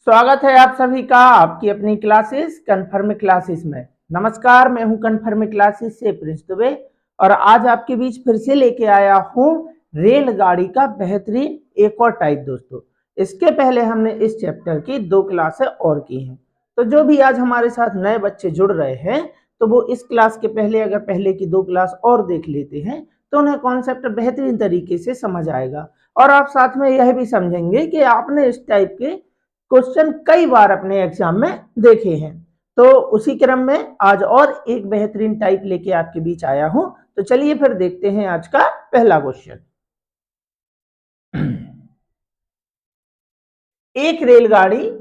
स्वागत है आप सभी का आपकी अपनी क्लासेस कन्फर्म क्लासेस में। नमस्कार, मैं हूं कन्फर्म क्लासेस से प्रिंस दुबे और आज आपके बीच फिर से लेके आया हूं रेलगाड़ी का बेहतरीन एक और टाइप। दोस्तों, इसके पहले हमने इस चैप्टर की 2 क्लासें और की हैं, तो जो भी आज हमारे साथ नए बच्चे जुड़ रहे हैं तो वो इस क्लास के पहले अगर पहले की 2 क्लास और देख लेते हैं तो उन्हें कॉन्सेप्ट बेहतरीन तरीके से समझ आएगा और आप साथ में यह भी समझेंगे कि आपने इस टाइप के क्वेश्चन कई बार अपने एग्जाम में देखे हैं। तो उसी क्रम में आज और एक बेहतरीन टाइप लेके आपके बीच आया हूं। तो चलिए फिर देखते हैं आज का पहला क्वेश्चन। एक रेलगाड़ी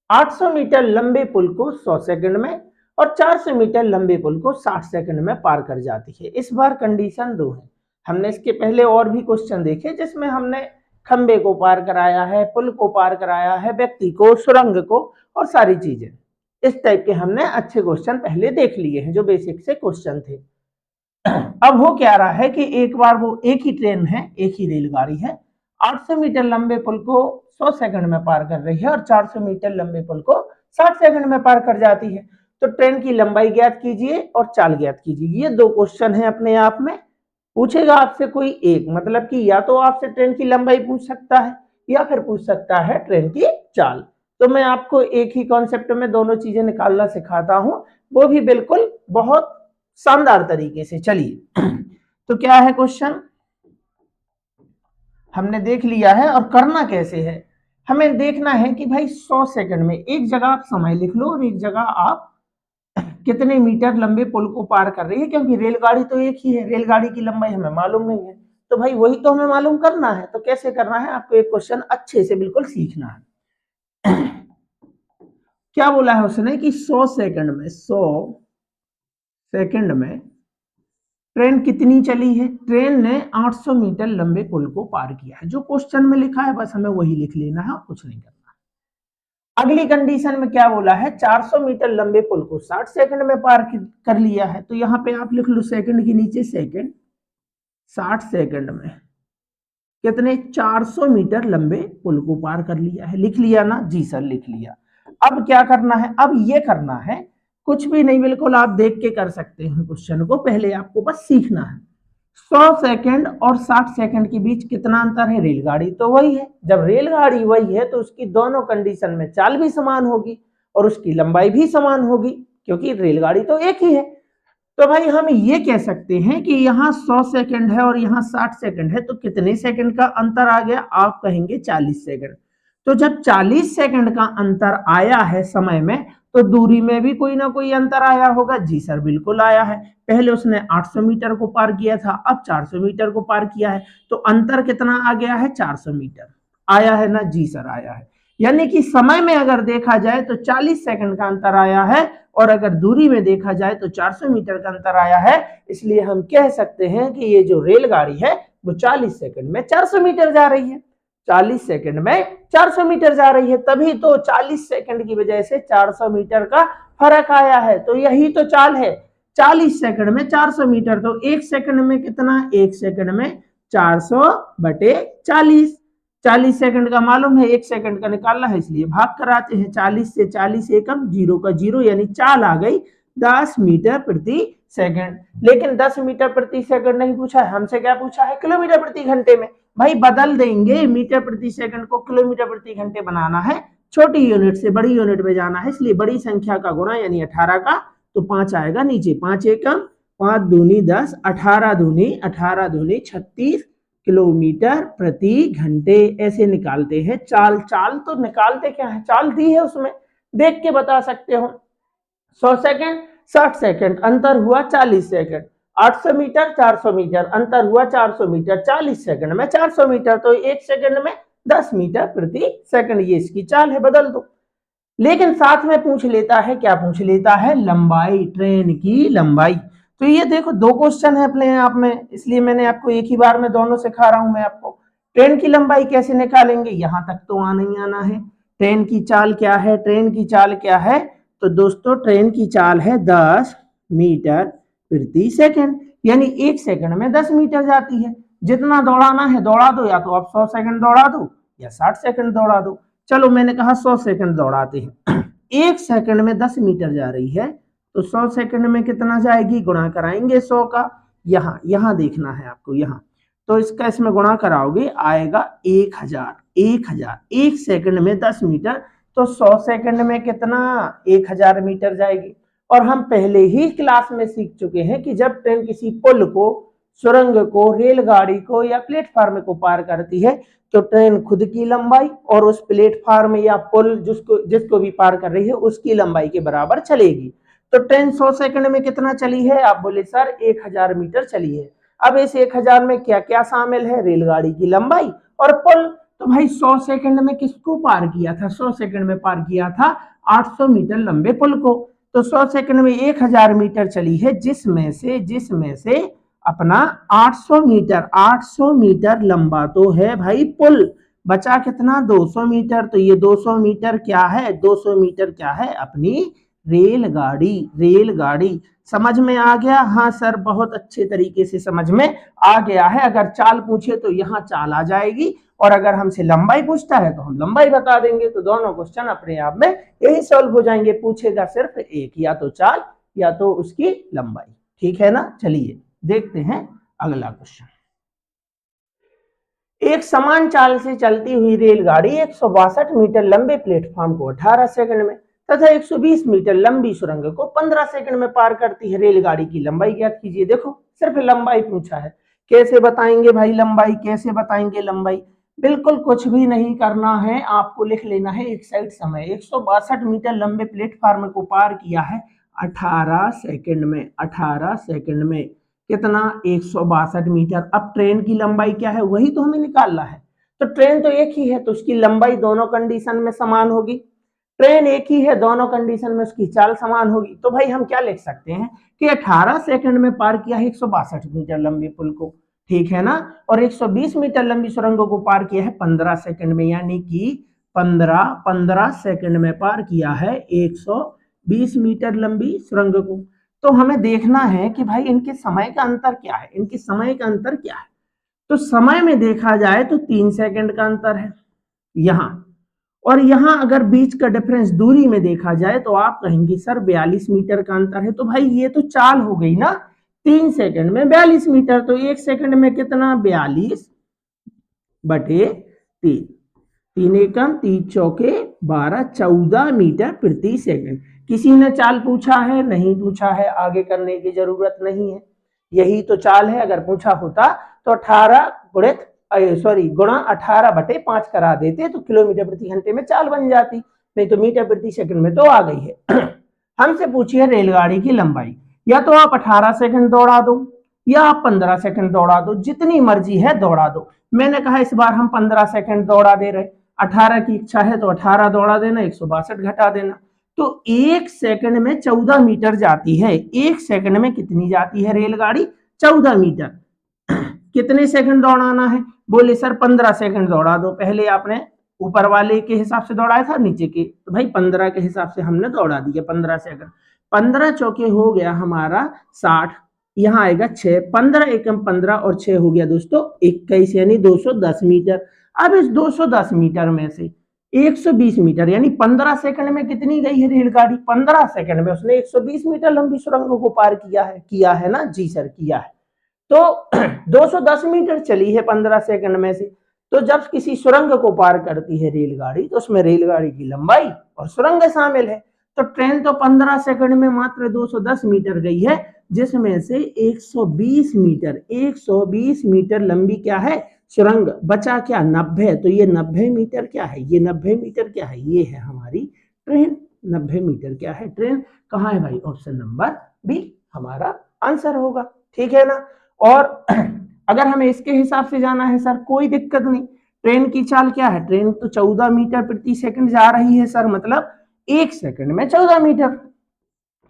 800 मीटर लंबे पुल को 100 सेकंड में और 400 मीटर लंबे पुल को 60 सेकंड में पार कर जाती है। इस बार कंडीशन 2 है। हमने इसके पहले और भी क्वेश्चन देखे जिसमें हमने खंबे को पार कराया है, पुल को पार कराया है, व्यक्ति को, सुरंग को और सारी चीजें। इस टाइप के हमने अच्छे क्वेश्चन पहले देख लिए हैं जो बेसिक से क्वेश्चन थे। अब हो क्या रहा है कि एक बार वो एक ही ट्रेन है, एक ही रेलगाड़ी है, 800 मीटर लंबे पुल को 100 सेकंड में पार कर रही है और 400 मीटर लंबे पुल को 60 सेकंड में पार कर जाती है। तो ट्रेन की लंबाई ज्ञात कीजिए और चाल ज्ञात कीजिए। ये 2 क्वेश्चन है अपने आप में। पूछेगा आपसे कोई एक, मतलब कि या तो आपसे ट्रेन की लंबाई पूछ सकता है या फिर पूछ सकता है ट्रेन की चाल। तो मैं आपको एक ही कॉन्सेप्ट में दोनों चीजें निकालना सिखाता हूं, वो भी बिल्कुल बहुत शानदार तरीके से। चलिए तो क्या है क्वेश्चन, हमने देख लिया है और करना कैसे है। हमें देखना है कि भाई 100 सेकंड में, एक जगह आप समय लिख लो और एक जगह आप कितने मीटर लंबे पुल को पार कर रही है, क्योंकि रेलगाड़ी तो एक ही है, रेलगाड़ी की लंबाई हमें मालूम नहीं है। तो भाई वही तो हमें मालूम करना है। तो कैसे करना है, आपको एक क्वेश्चन अच्छे से बिल्कुल सीखना है। क्या बोला है उसने कि 100 सेकंड में, 100 सेकंड में ट्रेन कितनी चली है। ट्रेन ने 800 मीटर लंबे पुल को पार किया है। जो क्वेश्चन में लिखा है बस हमें वही लिख लेना है और कुछ नहीं करना। अगली कंडीशन में क्या बोला है, 400 मीटर लंबे पुल को 60 सेकंड में पार कर लिया है। तो यहां पे आप लिख लो सेकंड के नीचे सेकंड, 60 सेकंड में कितने, 400 मीटर लंबे पुल को पार कर लिया है। लिख लिया ना जी सर, लिख लिया। अब क्या करना है, अब ये करना है, कुछ भी नहीं, बिल्कुल आप देख के कर सकते हैं क्वेश्चन को, पहले आपको बस सीखना है। 100 सेकंड और 60 सेकंड के बीच कितना अंतर है, रेलगाड़ी तो वही है। जब रेलगाड़ी वही है तो उसकी दोनों कंडीशन में चाल भी समान होगी और उसकी लंबाई भी समान होगी, क्योंकि रेलगाड़ी तो एक ही है। तो भाई हम ये कह सकते हैं कि यहाँ 100 सेकंड है और यहाँ 60 सेकंड है, तो कितने सेकंड का अंतर आ गया, आप कहेंगे 40 सेकंड। तो जब 40 सेकंड का अंतर आया है समय में, तो दूरी में भी कोई ना कोई अंतर आया होगा। जी सर, बिल्कुल आया है। पहले उसने 800 मीटर को पार किया था, अब 400 मीटर को पार किया है, तो अंतर कितना आ गया है, 400 मीटर आया है ना। जी सर, आया है। यानी कि समय में अगर देखा जाए तो 40 सेकंड का अंतर आया है और अगर दूरी में देखा जाए तो 400 मीटर का अंतर आया है। इसलिए हम कह सकते हैं कि ये जो रेलगाड़ी है वो 40 सेकंड में 400 मीटर जा रही है। 40 सेकंड में 400 मीटर जा रही है, तभी तो 40 सेकंड की वजह से 400 मीटर का फर्क आया है। तो यही तो चाल है, 40 सेकंड में 400 मीटर। तो एक सेकंड में कितना, एक सेकंड में 400/40। 40 सेकंड का मालूम है, एक सेकंड का निकालना है, इसलिए भाग कराते हैं। 40 से 40 एकम, 0 का 0, यानी चाल आ गई 10 मीटर प्रति सेकंड। लेकिन 10 मीटर प्रति सेकंड नहीं पूछा है, हमसे क्या पूछा है, किलोमीटर प्रति घंटे में। भाई बदल देंगे, मीटर प्रति सेकंड को किलोमीटर प्रति घंटे बनाना है, छोटी यूनिट से बड़ी यूनिट में जाना है, इसलिए बड़ी संख्या का गुणा यानी 18 का, तो 5 आएगा नीचे। 5 एकम, 5 दूनी 10, 18 दूनी 36 किलोमीटर प्रति घंटे। ऐसे निकालते हैं चाल। चाल तो निकालते क्या है, चाल दी है उसमें, देख के बता सकते हो। 100 सेकंड 60 सेकंड, अंतर हुआ 40 सेकंड। 800 मीटर 400 मीटर, अंतर हुआ 400 मीटर। 40 सेकंड में 400 मीटर, तो एक सेकंड में 10 मीटर प्रति सेकंड। ये इसकी चाल है, बदल दो। लेकिन साथ में पूछ लेता है, क्या पूछ लेता है, लंबाई, ट्रेन की लंबाई। तो ये देखो 2 क्वेश्चन है अपने आप में, इसलिए मैंने आपको एक ही बार में दोनों सिखा रहा हूं। मैं आपको ट्रेन की लंबाई कैसे निकालेंगे, यहां तक तो आना ही आना है। ट्रेन की चाल क्या है, ट्रेन की चाल क्या है, तो दोस्तों ट्रेन की चाल है 10 मीटर प्रति सेकंड, यानी एक सेकंड में 10 मीटर जाती है। जितना दौड़ाना है दौड़ा दो, या तो आप 100 सेकंड दौड़ा दो या 60 सेकंड दौड़ा दो। चलो मैंने कहा 100 सेकंड दौड़ाते हैं। 1 सेकंड में 10 मीटर जा रही है, तो 100 सेकंड में कितना जाएगी, गुणा कराएंगे 100 का। यहाँ देखना है आपको, यहाँ तो इसका इसमें गुणा कराओगे आएगा 1000। 1 सेकंड में 10 मीटर, तो 100 सेकंड में कितना, 1000 मीटर जाएगी। और हम पहले ही क्लास में सीख चुके हैं कि जब ट्रेन किसी पुल को, सुरंग को, रेलगाड़ी को या प्लेटफार्म को पार करती है तो ट्रेन खुद की लंबाई और उस प्लेटफार्म या पुल जिसको भी पार कर रही है उसकी लंबाई के बराबर चलेगी। तो ट्रेन 100 सेकंड में कितना चली है, आप बोले सर 1000 मीटर चली है। अब इस 1000 में क्या क्या शामिल है, रेलगाड़ी की लंबाई और पुल। तो भाई 100 सेकंड में किसको पार किया था, 100 सेकंड में पार किया था 800 मीटर लंबे पुल को। तो 100 सेकंड में 1000 मीटर चली है, जिसमें से अपना 800 मीटर लंबा तो है भाई पुल, बचा कितना 200 मीटर। तो ये 200 मीटर क्या है, 200 मीटर क्या है, अपनी रेलगाड़ी। समझ में आ गया, हाँ सर बहुत अच्छे तरीके से समझ में आ गया है। अगर चाल पूछे तो यहाँ चाल आ जाएगी, और अगर हमसे लंबाई पूछता है तो हम लंबाई बता देंगे। तो दोनों क्वेश्चन अपने आप में यही सॉल्व हो जाएंगे। पूछेगा सिर्फ एक, या तो चाल या तो उसकी लंबाई। ठीक है ना, चलिए देखते हैं अगला क्वेश्चन। एक समान चाल से चलती हुई रेलगाड़ी 162 मीटर लंबे प्लेटफॉर्म को 18 सेकंड में तथा 120 मीटर लंबी सुरंग को 15 सेकंड में पार करती है। रेलगाड़ी की लंबाई ज्ञात कीजिए। देखो सिर्फ लंबाई पूछा है, कैसे बताएंगे भाई लंबाई, कैसे बताएंगे लंबाई। बिल्कुल कुछ भी नहीं करना है, आपको लिख लेना है एक साइड समय। 162 मीटर लंबे प्लेटफॉर्म को पार किया है 18 सेकंड में। 18 सेकंड में कितना, 162 मीटर। अब ट्रेन की लंबाई क्या है, वही तो हमें निकालना है। तो ट्रेन तो एक ही है, तो उसकी लंबाई दोनों कंडीशन में समान होगी। ट्रेन एक ही है, दोनों कंडीशन में उसकी चाल समान होगी। तो भाई हम क्या लिख सकते हैं कि 18 सेकंड में पार किया है 162 मीटर लंबे पुल को, ठीक है ना। और 120 मीटर लंबी सुरंगों को पार किया है 15 सेकंड में, यानी कि 15 सेकंड में पार किया है 120 मीटर लंबी सुरंग को। तो हमें देखना है कि भाई इनके समय का अंतर क्या है, इनके समय का अंतर क्या है। तो समय में देखा जाए तो 3 सेकंड का अंतर है यहां, और यहां अगर बीच का डिफरेंस दूरी में देखा जाए तो आप कहेंगे सर 42 मीटर का अंतर है। तो भाई ये तो चाल हो गई ना, 3 सेकंड में 42 मीटर, तो 1 सेकंड में कितना, 42/3। 3 एकम 3 चौके 12, 14 मीटर प्रति सेकंड। किसी ने चाल पूछा है, नहीं पूछा है, आगे करने की जरूरत नहीं है, यही तो चाल है। अगर पूछा होता तो 18 गुणा 18/5 करा देते तो किलोमीटर प्रति घंटे में चाल बन जाती, नहीं तो मीटर प्रति सेकंड में तो आ गई है। हमसे पूछिए रेलगाड़ी की लंबाई, या तो आप 18 सेकंड दौड़ा दो या आप 15 सेकंड दौड़ा दो, जितनी मर्जी है दौड़ा दो। मैंने कहा इस बार हम 15 सेकंड दौड़ा दे रहे, 18 की इच्छा है तो 18 दौड़ा देना, 162 घटा देना। तो 1 सेकंड में 14 मीटर जाती है। 1 सेकंड में कितनी जाती है रेलगाड़ी, 14 मीटर। कितने सेकंड दौड़ाना है, बोले सर 15 सेकंड दौड़ा दो। पहले आपने ऊपर वाले के हिसाब से दौड़ाया था, नीचे के, तो भाई 15 के हिसाब से हमने दौड़ा दिया 15 सेकंड। 15 चौके हो गया हमारा 60, यहाँ आएगा 6, 15 एकम 15 और 6 हो गया दोस्तों 21, यानी 210 मीटर। अब इस 210 मीटर में से 120 मीटर, यानी 15 सेकंड में कितनी गई है रेलगाड़ी, 15 सेकंड में उसने 120 मीटर लंबी सुरंगों को पार किया है ना, जी सर किया है। तो 210 मीटर चली है 15 सेकंड में से। तो जब किसी सुरंग को पार करती है रेलगाड़ी तो उसमें रेलगाड़ी की लंबाई और सुरंग शामिल है। तो ट्रेन तो 15 सेकंड में मात्र 210 मीटर गई है, जिसमें से 120 मीटर लंबी क्या है, सुरंग। बचा क्या, 90। तो ये 90 मीटर क्या है, ये 90 मीटर क्या है, ये है हमारी ट्रेन। 90 मीटर क्या है, ट्रेन। कहाँ है भाई, ऑप्शन नंबर बी हमारा आंसर होगा, ठीक है ना। और अगर हमें इसके हिसाब से जाना है सर, कोई दिक्कत नहीं। ट्रेन की चाल क्या है, ट्रेन तो 14 मीटर प्रति सेकंड जा रही है सर, मतलब 1 सेकंड में 14 मीटर।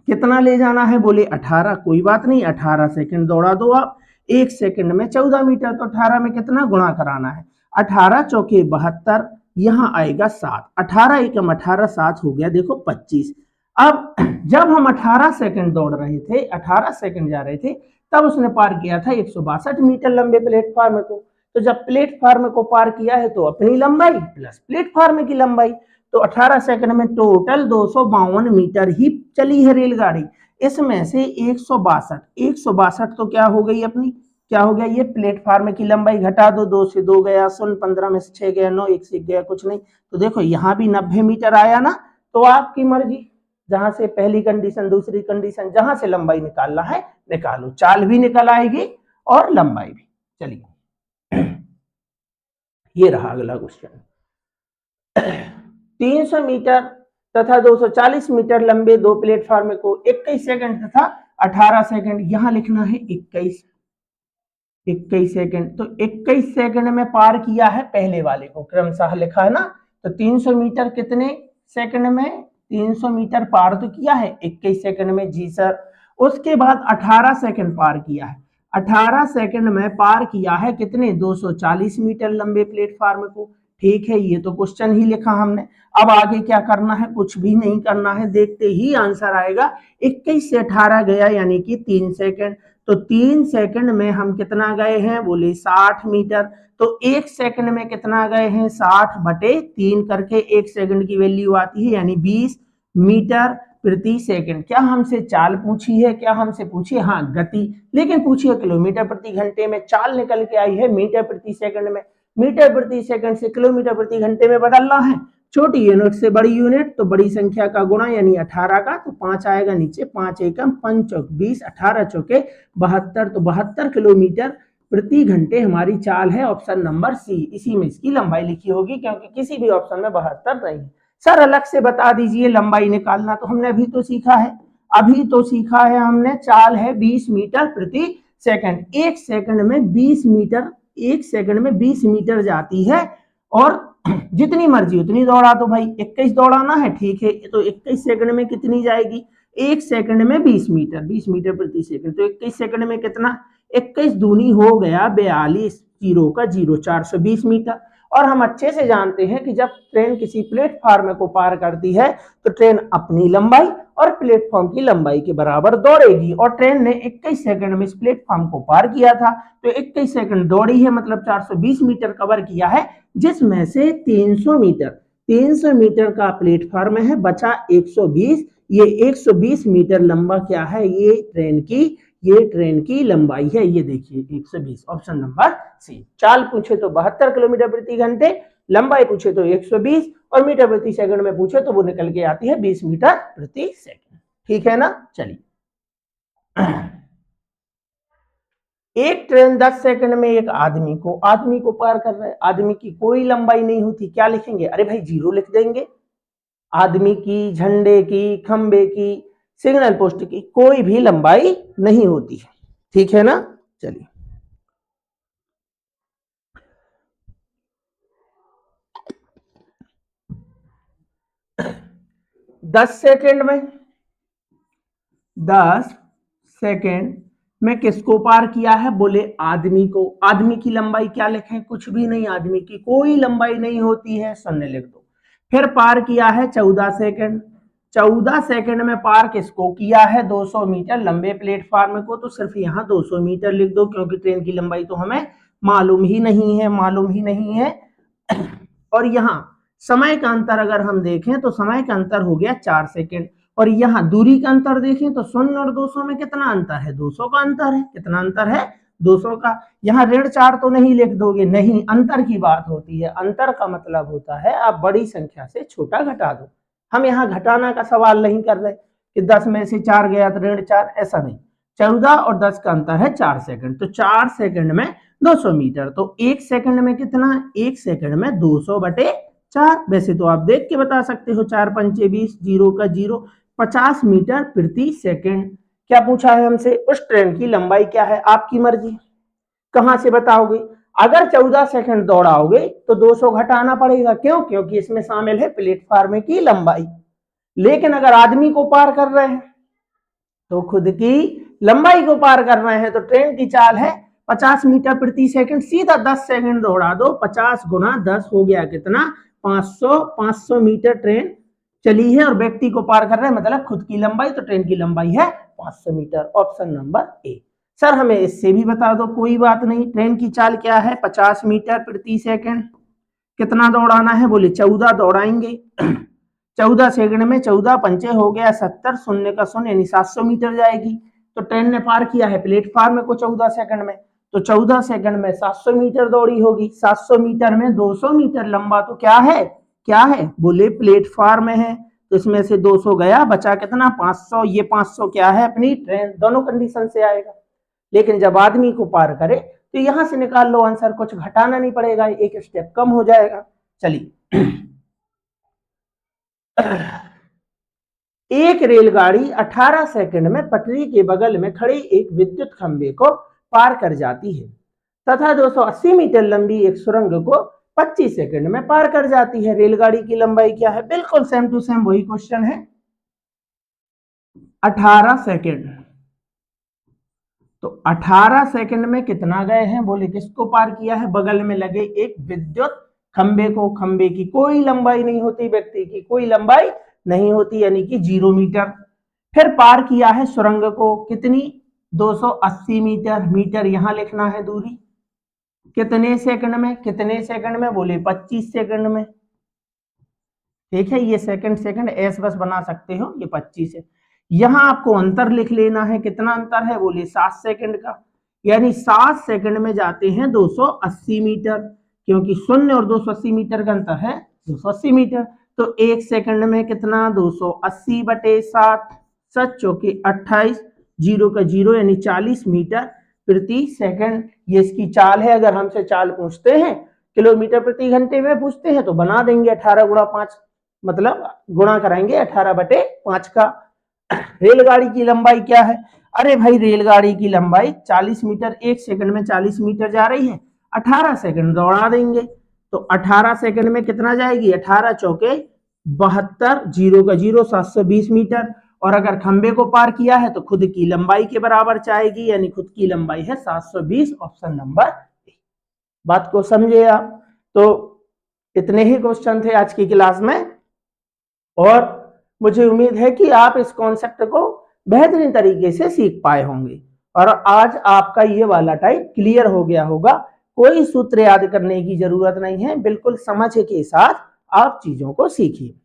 कितना ले जाना है, बोले 18, कोई बात नहीं, 18 सेकंड दौड़ा दो आप। 1 सेकंड में 14 मीटर, तो 18 में कितना गुणा कराना है, 18 चौके 72, यहाँ आएगा 7, 18 एकम 18, 7 हो गया देखो 25। अब जब हम 18 सेकंड दौड़ रहे थे, 18 सेकंड जा रहे थे, तब उसने पार किया था 162 मीटर लंबे प्लेटफॉर्म को। तो जब प्लेटफार्म को पार किया है तो अपनी लंबाई प्लस प्लेटफार्म की लंबाई, तो 18 सेकंड में टोटल 252 मीटर ही चली है रेलगाड़ी। इसमें से 162 तो क्या हो गई अपनी, क्या हो गया, ये प्लेटफार्म की लंबाई, घटा दो, 2 से 2 गया 0, 15 में से 6 गया 9, 1 से 1 गया कुछ नहीं, तो देखो यहाँ भी 90 मीटर आया ना। तो आपकी मर्जी, जहां से पहली कंडीशन दूसरी कंडीशन जहां से लंबाई निकालना है निकालो, चाल भी निकल आएगी और लंबाई भी। चलिए ये रहा अगला क्वेश्चन। 300 मीटर तथा 240 मीटर लंबे दो प्लेटफार्म को 21 सेकंड तथा 18 सेकंड, यहां लिखना है 21 सेकंड, तो 21 सेकंड में पार किया है पहले वाले को, क्रमशः लिखा है ना। तो 300 मीटर कितने सेकंड में, 300 मीटर पार तो किया है 21 सेकंड में, जी सर। उसके बाद 18 सेकंड पार किया है, 18 सेकंड में पार किया है कितने, 240 मीटर लंबे प्लेटफार्म को। ठीक है, ये तो क्वेश्चन ही लिखा हमने। अब आगे क्या करना है, कुछ भी नहीं करना है, देखते ही आंसर आएगा। 21 से 18 गया यानी कि 3 सेकंड, तो 3 सेकंड में हम कितना गए हैं, बोले 60 मीटर। तो 1 सेकंड में कितना गए हैं, 60/3 करके 1 सेकंड की वैल्यू आती है, यानी 20 मीटर प्रति सेकंड। क्या हमसे चाल पूछी है, क्या हमसे पूछी है, हाँ गति, लेकिन पूछी है किलोमीटर प्रति घंटे में, चाल निकल के आई है मीटर प्रति सेकंड में। मीटर प्रति सेकंड से किलोमीटर प्रति घंटे में बदलना है, छोटी यूनिट से बड़ी यूनिट, तो बड़ी संख्या का गुणा यानी 18 का, तो 5 आएगा नीचे, 5 एकम 5 चौक 20, 18 चौके 72, तो 72 किलोमीटर प्रति घंटे हमारी चाल है, ऑप्शन नंबर सी। इसी में इसकी लंबाई लिखी होगी, क्योंकि किसी भी ऑप्शन में 72 नहीं है। सर अलग से बता दीजिए लंबाई निकालना, तो हमने अभी तो सीखा है, अभी तो सीखा है हमने, चाल है 20 मीटर प्रति सेकंड, 1 सेकंड में 20 मीटर, 1 सेकंड में 20 मीटर जाती है, और जितनी मर्जी उतनी दौड़ा दो भाई, 21 दौड़ाना है, ठीक है, तो 21 सेकंड में कितनी जाएगी, 1 सेकंड में 20 मीटर, 20 मीटर प्रति सेकंड, तो 21 सेकंड में कितना, 21 दूनी हो गया 42, जीरो का जीरो, 420 मीटर। और हम अच्छे से जानते हैं कि जब ट्रेन किसी प्लेटफार्म को पार करती है तो ट्रेन अपनी लंबाई और प्लेटफॉर्म की लंबाई के बराबर दौड़ेगी, और ट्रेन ने 21 सेकंड में इस प्लेटफॉर्म को पार किया था, तो 21 सेकंड दौड़ी है, मतलब 420 मीटर कवर किया है, जिसमें से 300 मीटर का प्लेटफार्म है, बचा 120, ये 120 मीटर लंबा क्या है, ये ट्रेन की लंबाई है, ये देखिए 120, ऑप्शन नंबर सी। चाल पूछे तो 72 किलोमीटर प्रति घंटे, लंबाई पूछे तो 120, और मीटर प्रति सेकंड में पूछे तो वो निकल के आती है 20 मीटर प्रति सेकंड। ठीक है ना। चलिए, एक ट्रेन 10 सेकंड में एक आदमी को पार कर रहा है, आदमी की कोई लंबाई नहीं होती, क्या लिखेंगे, अरे भाई जीरो लिख देंगे। आदमी की, झंडे की, खंबे की, सिग्नल पोस्ट की कोई भी लंबाई नहीं होती है, ठीक है ना। चलिए, दस सेकेंड में किसको पार किया है, बोले आदमी को। आदमी की लंबाई क्या लिखें, कुछ भी नहीं, आदमी की कोई लंबाई नहीं होती है, शून्य लिख दो। फिर पार किया है 14 सेकेंड, 14 सेकेंड में पार किसको किया है, 200 मीटर लंबे प्लेटफार्म को, तो सिर्फ यहाँ 200 मीटर लिख दो, क्योंकि ट्रेन की लंबाई तो हमें मालूम ही नहीं है। और यहाँ समय का अंतर अगर हम देखें तो समय का अंतर हो गया 4 सेकेंड, और यहाँ दूरी का अंतर देखें तो 0 और 200 में कितना अंतर है, 200 का अंतर है, कितना अंतर है, 200 का। यहाँ 4.5 तो नहीं लिख दोगे, नहीं, अंतर की बात होती है, अंतर का मतलब होता है आप बड़ी संख्या से छोटा घटा दो। हम यहाँ घटाना का सवाल नहीं कर रहे कि 10 में से 4 गया तो 4.5, ऐसा नहीं। 14 और 10 का अंतर है 4 सेकंड, तो 4 सेकंड में 200 मीटर, तो 1 सेकंड में कितना, 1 सेकंड में 200/4। वैसे तो आप देख के बता सकते हो, 4 पंचे 20, जीरो का जीरो, 50 मीटर प्रति सेकंड। क्या पूछा है हमसे, उस ट्रेन की लंबाई क्या है, आपकी मर्जी, कहां से बताओगे। अगर 14 सेकंड दौड़ाओगे तो 200 घटाना पड़ेगा, क्यों, क्योंकि इसमें शामिल है प्लेटफार्म की लंबाई। लेकिन अगर आदमी को पार कर रहे हैं तो खुद की लंबाई को पार कर रहे हैं, तो ट्रेन की चाल है 50 मीटर प्रति सेकंड, सीधा 10 सेकंड दौड़ा दो, 50 गुना 10 हो गया कितना, 500 मीटर ट्रेन चली है, और व्यक्ति को पार कर रहे हैं, मतलब खुद की लंबाई, तो ट्रेन की लंबाई है 500 metre, option number A. Sir हमें इससे भी बता दो, कोई बात नहीं। ट्रेन की चाल क्या है? 50 मीटर प्रति सेकंड। कितना दौड़ाना है? बोले 14 दौड़ाएंगे। 14 सेकंड में 14 पंचे हो गया 70, शून्य का शून्य यानी 700 मीटर जाएगी। तो ट्रेन ने पार किया है प्लेटफार्म को 14 सेकंड में, तो 14 सेकंड में 700 मीटर दौड़ी होगी। 700 मीटर में 200 मीटर लंबा तो क्या है? क्या है? बोले प्लेटफार्म है। तो इसमें से 200 गया, बचा कितना? 500। ये 500 क्या है? अपनी ट्रेन। दोनों कंडीशन से आएगा। लेकिन जब आदमी को पार करे तो यहां से निकाल लो आंसर, कुछ घटाना नहीं पड़ेगा, एक स्टेप कम हो जाएगा। चलिए, एक रेलगाड़ी 18 सेकंड में पटरी के बगल में खड़े एक विद्युत खंभे को पार कर जाती है तथा 280 मीटर लंबी एक सुरंग को 25 सेकंड में पार कर जाती है। रेलगाड़ी की लंबाई क्या है? बिल्कुल सेम टू सेम वही क्वेश्चन है, 18 सेकंड। तो 18 सेकंड में कितना गए हैं? बोले किसको पार किया है? बगल में लगे एक विद्युत खंबे को। खंबे की कोई लंबाई नहीं होती, व्यक्ति की कोई लंबाई नहीं होती, यानी कि 0 मीटर। फिर पार किया है सुरंग को, कितनी? 280 मीटर। मीटर यहां लिखना है दूरी। कितने सेकंड में? कितने सेकंड में? बोले 25 सेकंड में। ठीक है, ये सेकंड सेकंड एस बस बना सकते हो, ये 25 है। यहां आपको अंतर लिख लेना है, कितना अंतर है? बोले 7 सेकंड का, यानी 7 सेकंड में जाते हैं 280 मीटर, क्योंकि 0 और 280 मीटर का अंतर है 280 मीटर। तो 1 सेकंड में कितना? 280 बटे 7, 7 चौके 28, 0 का 0 यानी 40 मीटर प्रति सेकंड। ये इसकी चाल है। अगर हमसे चाल पूछते हैं, किलोमीटर प्रति घंटे में पूछते हैं, तो बना देंगे 18 गुणा 5, मतलब गुणा कराएंगे 18 बटे 5 का। रेलगाड़ी की लंबाई क्या है? अरे भाई, रेलगाड़ी की लंबाई 40 मीटर, 1 सेकंड में 40 मीटर जा रही है, 18 सेकंड दौड़ा देंगे तो 18 सेकंड में कितना जाएगी? 18 चौके 72, 0 का 0, 720 मीटर। और अगर खंबे को पार किया है तो खुद की लंबाई के बराबर जाएगी, यानी खुद की लंबाई है 720, ऑप्शन नंबर। बात को समझे आप? तो इतने ही क्वेश्चन थे आज की क्लास में, और मुझे उम्मीद है कि आप इस कॉन्सेप्ट को बेहतरीन तरीके से सीख पाए होंगे और आज आपका ये वाला टाइप क्लियर हो गया होगा। कोई सूत्र याद करने की जरूरत नहीं है, बिल्कुल समझ के साथ आप चीजों को सीखिए।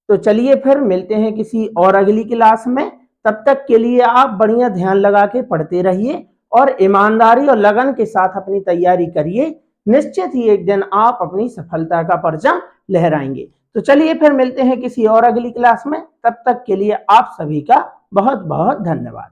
तो चलिए फिर मिलते हैं किसी और अगली क्लास में। तब तक के लिए आप बढ़िया ध्यान लगा के पढ़ते रहिए और ईमानदारी और लगन के साथ अपनी तैयारी करिए। निश्चित ही एक दिन आप अपनी सफलता का परचम लहराएंगे। तो चलिए फिर मिलते हैं किसी और अगली क्लास में। तब तक के लिए आप सभी का बहुत बहुत धन्यवाद।